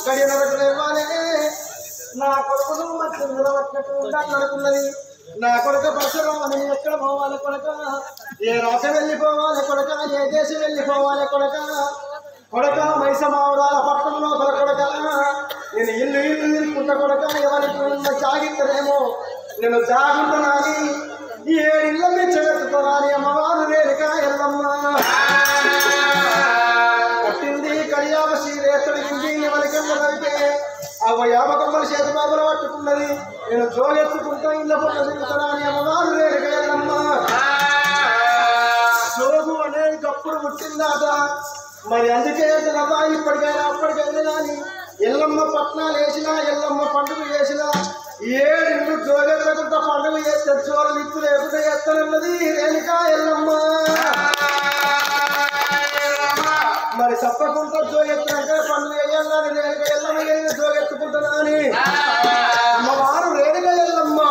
గడియ నడకలేవానే నా కొడుకును మధ్య నిలబట్టినట్టు ఉండాలనుకున్నది నా కొడుక పరశురామని ఎక్కడ పోవాలి కొడక ఏ రాష్ట్రం వెళ్ళిపోవాలి కొడక ఏ దేశం వెళ్ళిపోవాలి కొడక కొడక మైసమావడాల పట్టణంలో కొడక నేను ఇల్లు నిలుపుకుంటా కొడక ఎవరికి ఉన్న జాగిద్దరేమో నేను జాగుంటున్నాని ఈ ఏడిళ్ళ మెచ్చగెత్తుకోవాలి అమ్మవారు రేణుక ఎల్లమ్మ కట్టింది కళ్యాణ శ్రీరేతుడికి ఎవరికెళ్ళదంటే అవ యాభకమ్మల చేతి బాబులు పట్టుకున్నది నేను జోగెత్తుకుంటా ఇళ్ళ పొట్ట తిరుగుతున్నాని అమ్మవారు రేణుక ఎల్లమ్మ జోగు అనేది కప్పుడు పుట్టిందాట మరి అందుకే కదా ఇప్పటికైనా అప్పటికైనా కానీ ఎల్లమ్మ పట్నాలు వేసినా ఎల్లమ్మ పండుగ చేసినా ఏడు జోగెత్తకుంటా పండుగ చేస్తే జోలు ఇత్తు లేకుండా ఎత్తనున్నది రేణుక ఎల్లమ్మ మరి తప్పకుండా జోగెత్తినాక పండుగ వేయాలని రేణుక ఎల్లమ్మ జోగెత్తుకుంటున్నా అని అమ్మవారు రేణుక ఎల్లమ్మ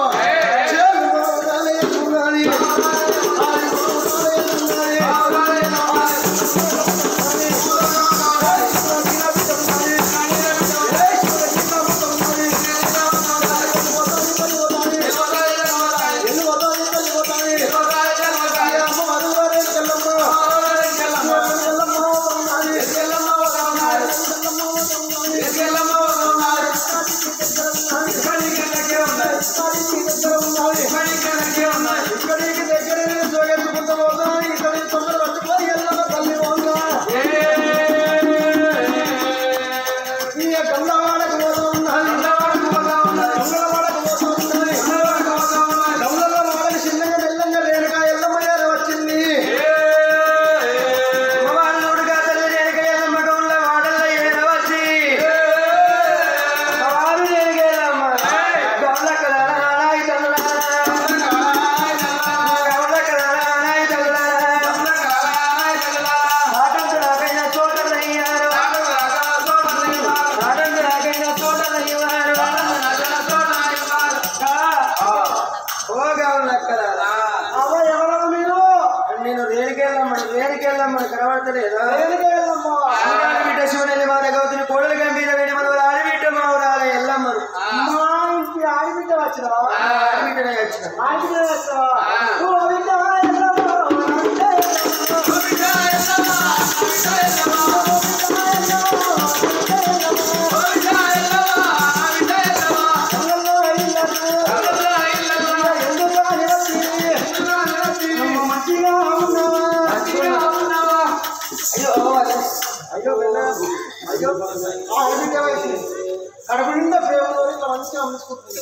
కడుపు నిండా ప్రేమలో ఇట్లా మంచిగా అమ్ముకుంటుంది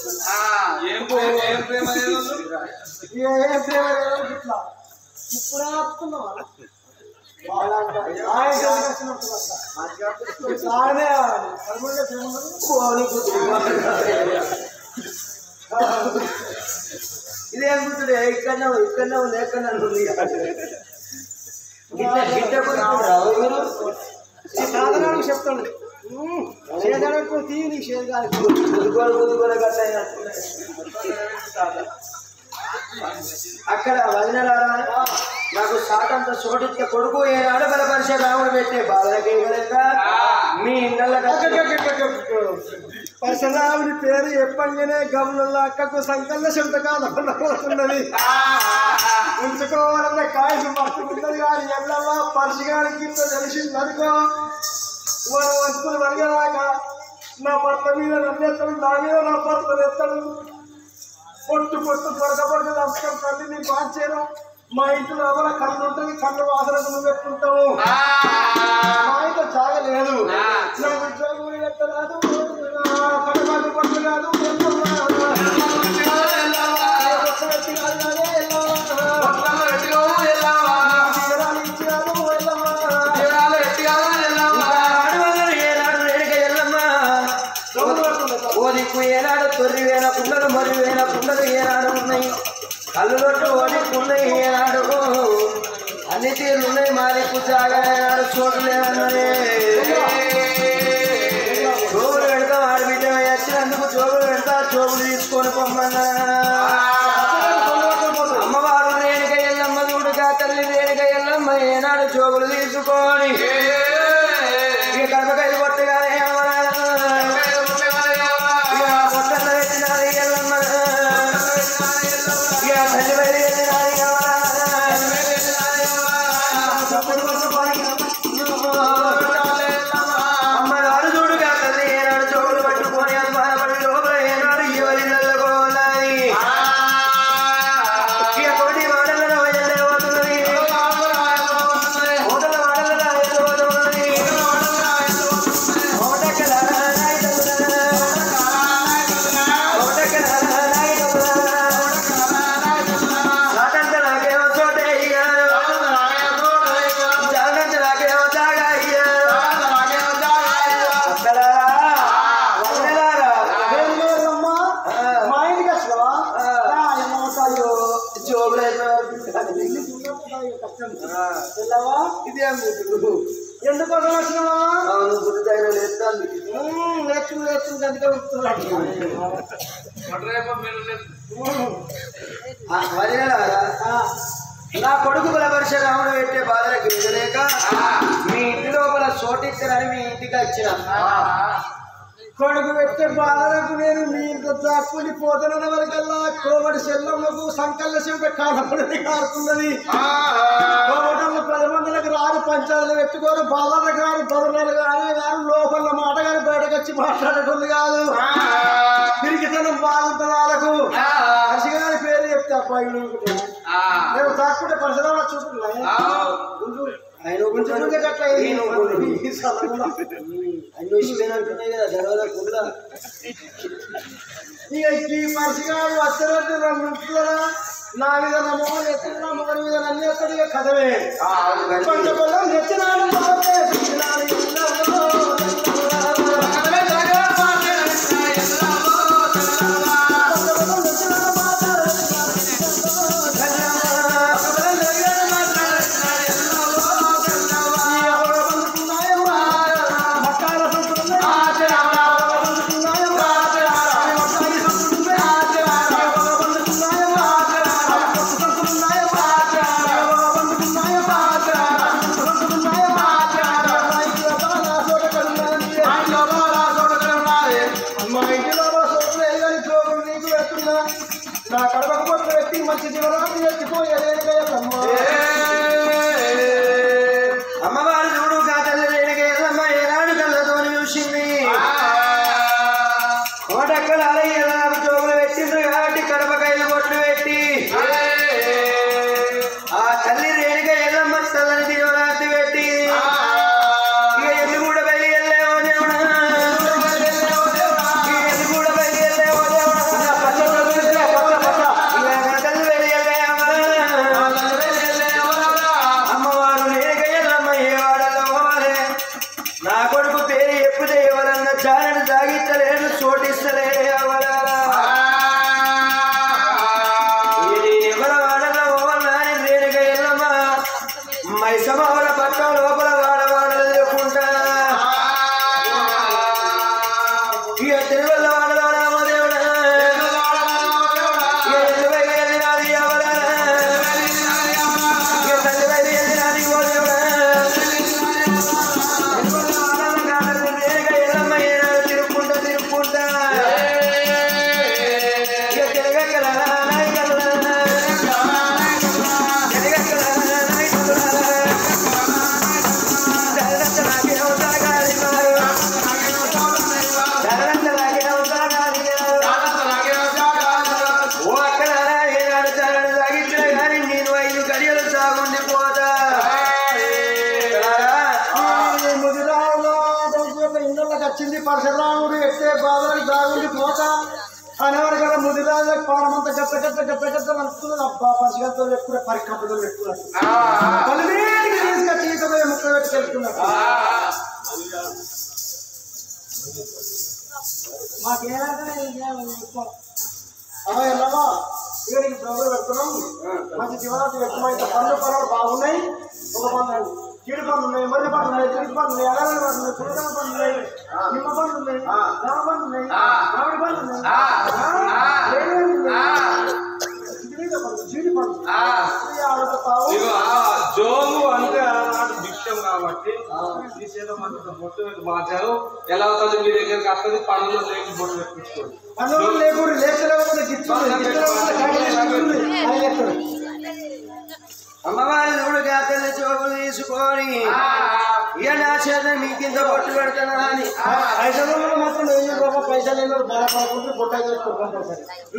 ఏ ప్రేమ ఇట్లా ఇప్పుడే ఆపుతున్నావా ఇదేం గుర్తుడే ఇక్కడనే ఉంది ఎక్కడనే ఉంది సాధనానికి చెప్తాను చేదనకు తీని చేదగాలి అక్కడ వదినలారా నాకు సాటంత చోటిచ్చే కొడుకు ఏనాడు బలపరిచే రాముడు పెట్టే బాధలకి మీ ఇళ్ళ పరశురాముడి పేరు ఎప్పటికనే గమనంలో అక్కకు సంకల్ల శంతకాలం పోతున్నది ఉంచుకోవాలన్న కాయసు పట్టుకుంటుంది కానీ ఎల్లమ్మ పరశుగారికి తెలిసింది అనుకో మన వస్తువులు వరగలాగా నా భర్త మీద నన్నెత్తడు నా మీద నా భర్త ఎత్తడు పొట్టు పొరక నష్టం తల్లి నీ బాధ్యను మా ఇంట్లో ఎవరో కళ్ళు ఉంటుంది కళ్ళు వాసనకు నువ్వు పెట్టుకుంటావు మా ఇంట్లో చాగలేదు నాకు ఉద్యోగం ఎత్తరాదు కడబాటు పట్టు కాదు ఏనాడు తొర్రి వేల కుండలు మరి వేల కుండలు ఏనాడు ఉన్నాయి కళ్ళు రొట్టు ఓడికున్నాయి ఏనాడు అన్ని తీర్లు ఉన్నాయి మాలికు జాగా ఏనాడు చోటు లేదన్నదే జోగులు పెడతాం ఆడబిడ్డ వచ్చినందుకు జోగులు పెడతా జోగులు తీసుకొని పొమ్మన్నా అమ్మవారు రేణుక ఎల్లమ్మ చూడుగా తల్లి రేణుక ఎల్లమ్మ ఏనాడు జోగులు తీసుకొని కడపకాయలు కొట్టగానే గంటగా ఉంటున్నాడు. నా కొడుకు బలపరిశ రాముడు పెట్టే బాధలకు ఎదులేక మీ ఇంటి లోపల చోటిస్తారని మీ ఇంటికి వచ్చిన. కొడుకు పెట్టే బాధలకు నేను మీ ఇంత దాక్కుని పోతున్న వరకల్లా కోమటి సెల్లమ్మకు సంకల్ల చెంప కాలపడి కారుతున్నది. కోమటంలో 10 మందిలకు రారు, పంచాయతీలు పెట్టుకోరు, బాధలకు రారు, బదులు కానీ రారు, లోపల మాట కానీ బయటకు వచ్చి మాట్లాడేటోళ్ళు కాదు. తిరిగితనం బాగుంటుంది వాళ్ళకు. హర్షిగారి పేరు చెప్తే అబ్బాయి నేను దాక్కుంటే పరిసరాలు చూస్తున్నాయి. ఆయన కొంచెం అట్లా అన్వేషిపోయినట్టున్నాయి కదా జరగకుండా. ఇక ఈ మనిషిగా వచ్చారంటే నా మీద నమ్మకం ఎత్తున్నా, మొగరి మీద నన్ను ఎత్తడు. ఇక కథమే కొంచెం తెచ్చినాడు నా కడపకు పట్ల వ్యక్తి మంచి జీవనాన్ని ఎత్తిపోయేదే. అమ్మవారు చూడు కాతల్లి రేణుకేళ్ళమ్మ ఏనాడు కళ్ళతోని చూసింది. కోటక్కల చోపులు పెట్టిండ్రు కాబట్టి కడపకాయలు బొట్లు పెట్టి ఆ తల్లి రేణుక ఎల్లమ్మ తల్లని దీవనాన్ని పెట్టి ఇక ఎల్లు కూడా బయలు వెళ్ళేవో దేవుడా, ఎల్లు కూడా బయలు వెళ్ళేవో దేవుడా, తల్లి వెళ్ళి వెళ్ళేవా అమ్మవారు రేణుక ఎల్లమ్మ ఏ వాడలో నా కొడుకు పేరు ఎప్పుడే ఎవరన్నా చాలని తాగిస్తలేను చోటిస్తలే ఎవరా ఎవరి వాడలో ఓవల్లాని రేణుక ఎల్లమ్మ మైసమవల పక్కన లోపల వాడవాడలు లేకుండా ఇక తిరువల్ల వాడలో రామదేవుడా ఇక ఎల్లు బయలు వెళ్ళినాది ఎవరా ఇక తల్లి బయలు వెళ్ళినాది ఓ దేవుడా రేణుక ఎల్లమ్మ ఏనాడు తిరుక్కుంటా తిరుక్కుంటా ఇక తిరగక్కల నాయకల్లా వచ్చింది పరశురాముడు ఎట్టే బాధలకు దాగుండి పోతా అనేవారు కదా. ముదిరాజులకు పానమంతా గట్ట గట్ట గట్ట గట్ట నడుస్తున్నది. అబ్బా పరశుగంతో పెట్టుకునే పరికప్పులు పెట్టుకున్నట్టు తీసుకొచ్చి ఈతపోయి ముక్క పెట్టి తెలుసుకున్నట్టు. మాకేమంటే వెళ్ళవా ఇక నీకు ప్రభుత్వం పెడుతున్నాం. మంచి జీవనాన్ని వ్యక్తమైతే పనులు పనులు బాగున్నాయి. ఒక పనులు కీడి పనులు ఉన్నాయి, మర్రి పనులు ఉన్నాయి, తిరిగి పనులు ఉన్నాయి, అలవాళ్ళ పనులు ఉన్నాయి, పురగల పనులు ఉన్నాయి, నిమ్మ పనులు ఉన్నాయి, రామ పనులు ఉన్నాయి, రావిడి పనులు ఉన్నాయి, జీడి పనులు జోగు అంటే ఆనాడు భిక్షం కాబట్టి శ్రీశైలం అంత బొట్టు పెట్టి మార్చారు. ఎలా అవుతుంది మీ దగ్గరికి వస్తుంది పనులు లేక బొట్టు పెట్టించుకోండి. పనులు లేకుండా లేకపోతే అమ్మవారి చూడు గాతల్ని చోపులు తీసుకొని ఇక నా చేత మీ కింద బొట్టు పెడతానా అని పైసలు మాత్రం పైసలు బాధపడకుండా బొట్ట చేసుకుంటాం.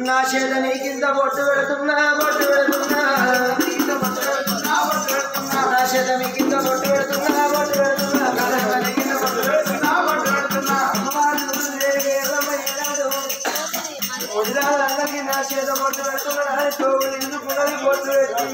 నా చేత నీ కింద బొట్టు పెడుతున్నా బొట్టు పెడుతున్నా నా చేత మీ కింద బొట్టు పెడుతున్నా బొట్టు పెడుతున్నా వదిలాలన్నకి నా చేత బొట్టు పెడుతున్నా చోపులు ఎందుకున్నది బొట్టు పెట్టి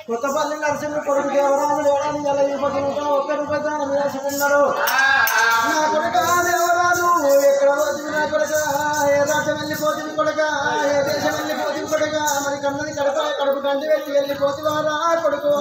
కొత్తపల్లి నరసింహ కొడుకు దేవరాజు వేడాన్ని ఎలా ఇవ్వకుండా ₹1 వేసుకున్నాడు. నా కొడుక దేవరాజు ఎక్కడ పోతుంది నా కొడుక, ఏ రాజ్యం వెళ్ళిపోతుంది కొడుక, ఏ దేశం వెళ్ళిపోతుంది కొడుక, మరి కన్నది కడుపు కంటి వెళ్ళి వెళ్ళిపోతుందా కొడుకు.